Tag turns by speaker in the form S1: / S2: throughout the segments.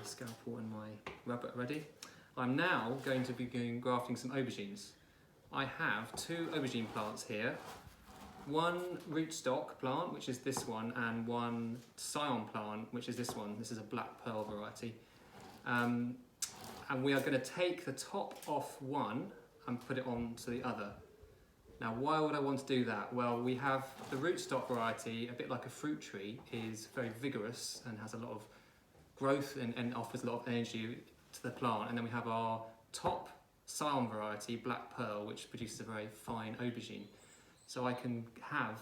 S1: scalpel and my rubber ready. I'm now going to be grafting some aubergines. I have 2 aubergine plants here. One rootstock plant, which is this one, and one scion plant, which is this one. This is a black pearl variety. And we are going to take the top off one and put it onto the other. Now, why would I want to do that? Well, we have the rootstock variety, a bit like a fruit tree, is very vigorous and has a lot of growth and offers a lot of energy to the plant. And then we have our top scion variety, black pearl, which produces a very fine aubergine. So I can have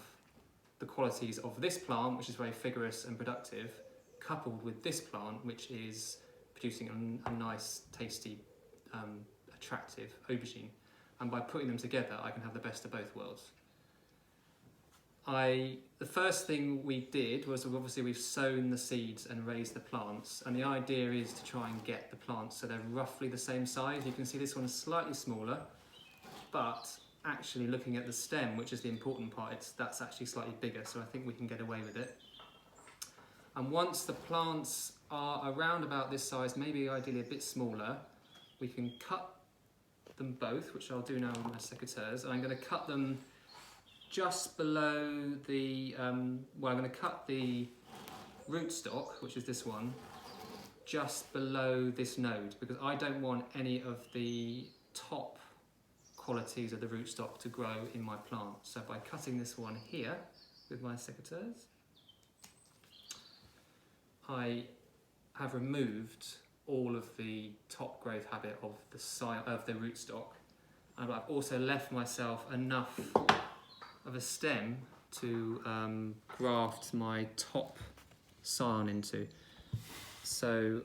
S1: the qualities of this plant, which is very vigorous and productive, coupled with this plant, which is producing a nice, tasty, attractive aubergine. And by putting them together, I can have the best of both worlds. The first thing we did was, obviously we've sown the seeds and raised the plants, and the idea is to try and get the plants so they're roughly the same size. You can see this one is slightly smaller, but actually looking at the stem, which is the important part, that's actually slightly bigger, so I think we can get away with it. And once the plants are around about this size, maybe ideally a bit smaller, we can cut them both, which I'll do now with my secateurs. I'm going to cut them just below the, I'm going to cut the rootstock, which is this one, just below this node, because I don't want any of the top qualities of the rootstock to grow in my plant. So by cutting this one here with my secateurs, I have removed all of the top growth habit of the rootstock, and I've also left myself enough of a stem to graft my top scion into. So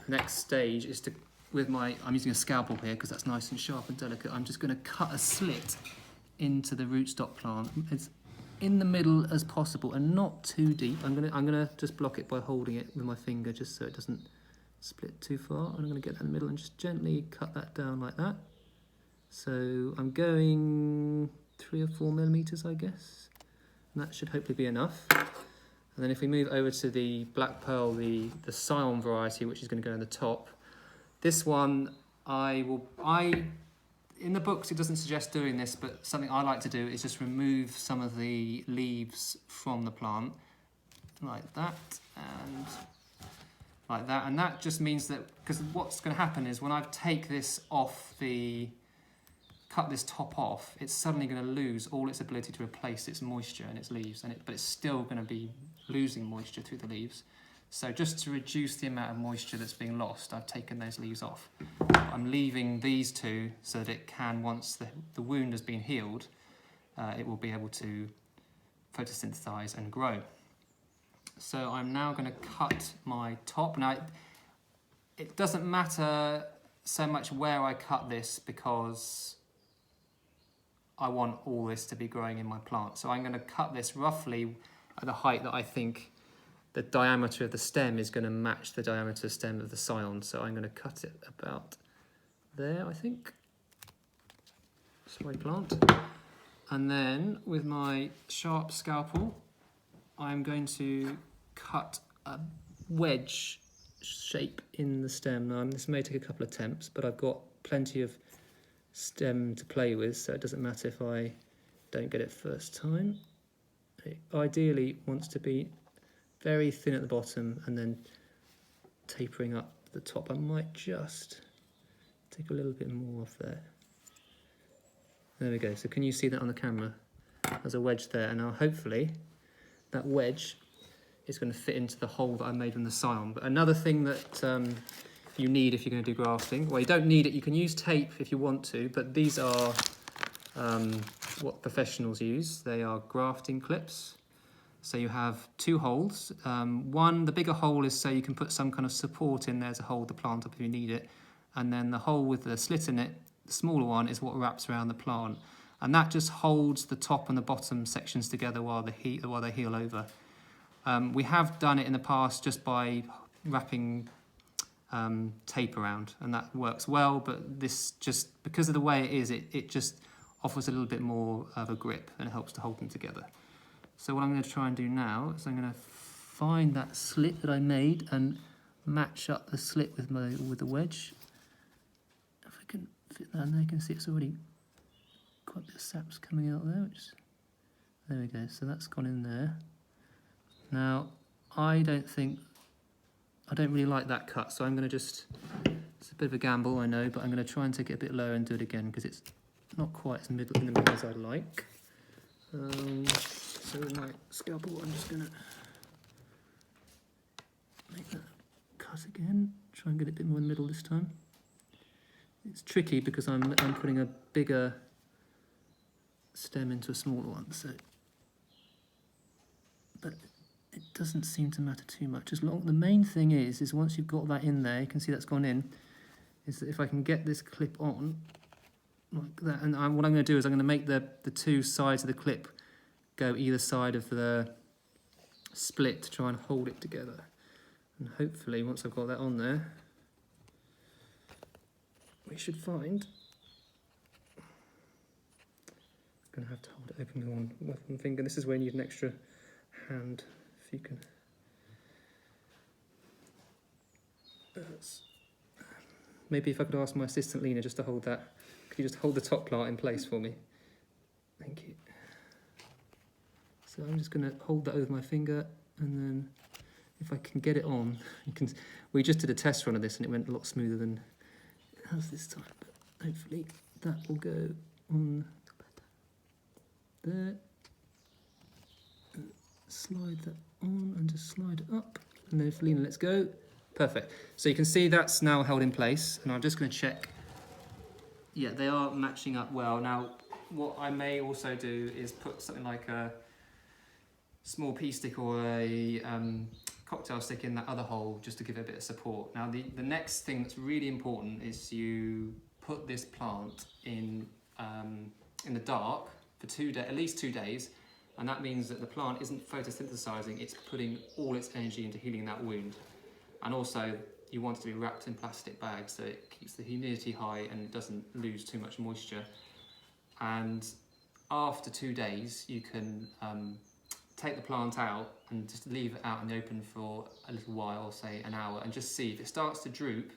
S1: next stage is to, I'm using a scalpel here because that's nice and sharp and delicate. I'm just going to cut a slit into the rootstock plant. It's in the middle as possible and not too deep. I'm gonna just block it by holding it with my finger just so it doesn't split too far. And I'm going to get that in the middle and just gently cut that down like that. So I'm going 3 or 4 millimeters, I guess. And that should hopefully be enough. And then if we move over to the black pearl, the scion variety, which is going to go in the top. This one, in the books it doesn't suggest doing this, but something I like to do is just remove some of the leaves from the plant, like that, and like that. And that just means that, because what's going to happen is when I take this off cut this top off, it's suddenly going to lose all its ability to replace its moisture and its leaves, but it's still going to be losing moisture through the leaves. So just to reduce the amount of moisture that's being lost, I've taken those leaves off. I'm leaving these 2 so that it can, once the wound has been healed, it will be able to photosynthesize and grow. So I'm now going to cut my top. Now, it doesn't matter so much where I cut this because I want all this to be growing in my plant. So I'm going to cut this roughly at the height that I think the diameter of the stem is going to match the diameter of the stem of the scion. So I'm going to cut it about there, I think. That's my plant. And then with my sharp scalpel, I'm going to cut a wedge shape in the stem. Now, this may take a couple of attempts, but I've got plenty of stem to play with, so it doesn't matter if I don't get it first time. It ideally wants to be very thin at the bottom and then tapering up the top. I might just take a little bit more off there. There we go. So can you see that on the camera? There's a wedge there, and now hopefully that wedge is going to fit into the hole that I made in the scion. But another thing that you need if you're going to do grafting, well, you don't need it, you can use tape if you want to, but these are what professionals use. They are grafting clips. So you have 2 holes. The bigger hole is so you can put some kind of support in there to hold the plant up if you need it. And then the hole with the slit in it, the smaller one, is what wraps around the plant. And that just holds the top and the bottom sections together while they heal over. We have done it in the past just by wrapping tape around, and that works well, but this, just because of the way it is, it just offers a little bit more of a grip and it helps to hold them together. So what I'm going to try and do now is I'm going to find that slit that I made and match up the slit with the wedge. If I can fit that in there, you can see it's already quite a bit of sap's coming out there. There we go, so that's gone in there. Now, I don't really like that cut, so I'm going to just, it's a bit of a gamble, I know, but I'm going to try and take it a bit lower and do it again because it's not quite as in the middle as I'd like. So with my scalpel, I'm just going to make that cut again, try and get it a bit more in the middle this time. It's tricky because I'm putting a bigger stem into a smaller one, so, but it doesn't seem to matter too much. The main thing is once you've got that in there, you can see that's gone in, is that if I can get this clip on like that, and what I'm going to do is I'm going to make the two sides of the clip go either side of the split to try and hold it together. And hopefully once I've got that on there, we should find, I'm going to have to hold it open with one finger. This is where you need an extra hand, if you can. Maybe if I could ask my assistant Lena just to hold that. Could you just hold the top part in place for me? Thank you. So I'm just going to hold that over my finger, and then if I can get it on, we just did a test run of this and it went a lot smoother than it has this time, but hopefully that will go on there. Slide that on and just slide it up, and then if Lena lets go, perfect. So you can see that's now held in place, and I'm just going to check. Yeah, they are matching up well. Now, what I may also do is put something like a small pea stick or a cocktail stick in that other hole just to give it a bit of support. Now, the next thing that's really important is you put this plant in the dark for at least 2 days. And that means that the plant isn't photosynthesizing, it's putting all its energy into healing that wound. And also, you want it to be wrapped in plastic bags so it keeps the humidity high and it doesn't lose too much moisture. And after 2 days, you can take the plant out and just leave it out in the open for a little while, say an hour, and just see if it starts to droop,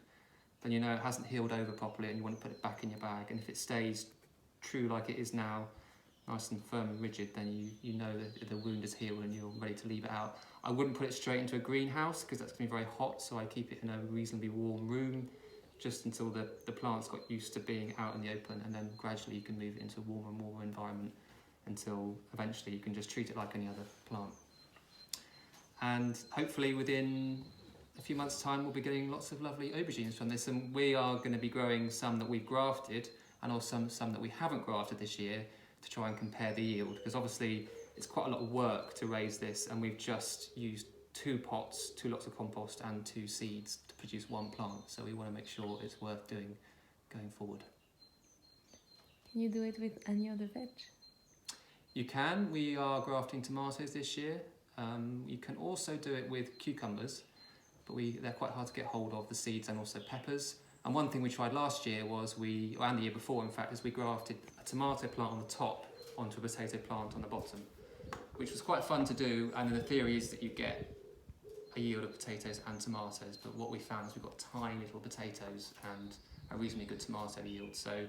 S1: then you know it hasn't healed over properly and you want to put it back in your bag. And if it stays true like it is now, nice and firm and rigid, then you know that the wound is healed and you're ready to leave it out. I wouldn't put it straight into a greenhouse because that's going to be very hot, so I keep it in a reasonably warm room just until the plant's got used to being out in the open, and then gradually you can move it into a warmer and warmer environment until eventually you can just treat it like any other plant. And hopefully within a few months' time we'll be getting lots of lovely aubergines from this, and we are going to be growing some that we've grafted and also some that we haven't grafted this year, to try and compare the yield, because obviously it's quite a lot of work to raise this, and we've just used 2 pots, 2 lots of compost and 2 seeds to produce 1 plant, so we want to make sure it's worth doing going forward.
S2: Can you do it with any other veg?
S1: You can. We are grafting tomatoes this year. You can also do it with cucumbers, but they're quite hard to get hold of, the seeds, and also peppers. And one thing we tried last year was and the year before in fact, is we grafted a tomato plant on the top onto a potato plant on the bottom, which was quite fun to do, and the theory is that you get a yield of potatoes and tomatoes, but what we found is we got tiny little potatoes and a reasonably good tomato yield, so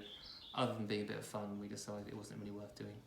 S1: other than being a bit of fun, we decided it wasn't really worth doing.